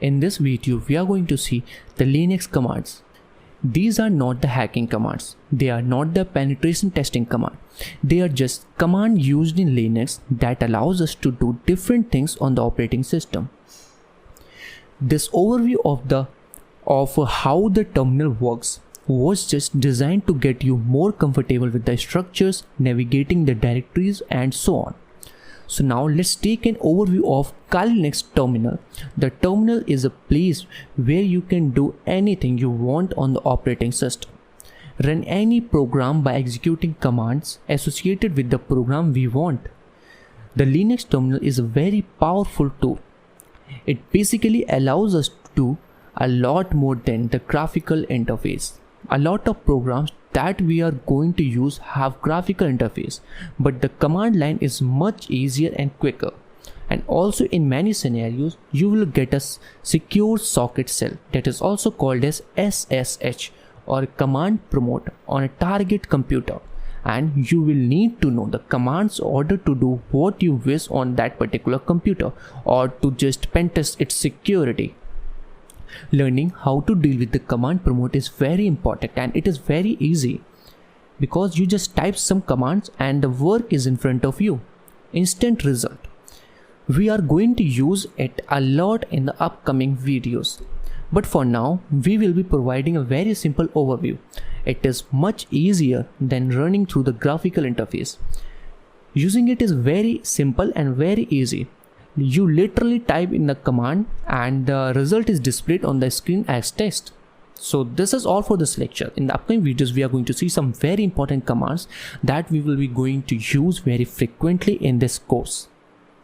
In this video, we are going to see the Linux commands. These are not the hacking commands. They are not the penetration testing command. They are just command used in Linux that allows us to do different things on the operating system. This overview of how the terminal works was just designed to get you more comfortable with the structures, navigating the directories and so on. So now let's take an overview of Kali Linux terminal. The terminal is a place where you can do anything you want on the operating system. Run any program by executing commands associated with the program we want. The Linux terminal is a very powerful tool. It basically allows us to do a lot more than the graphical interface. A lot of programs that we are going to use have graphical interface, but the command line is much easier and quicker. And also in many scenarios, you will get a secure socket cell that is also called as SSH or command promote on a target computer. And you will need to know the commands in order to do what you wish on that particular computer or to just pen test its security. Learning how to deal with the command promote is very important, and it is very easy because you just type some commands and the work is in front of you. Instant result. We are going to use it a lot in the upcoming videos, but for now we will be providing a very simple overview. It is much easier than running through the graphical interface. Using it is very simple and very easy. You literally type in the command and the result is displayed on the screen as text. So this is all for this lecture. In the upcoming videos, we are going to see some very important commands that we will be going to use very frequently in this course.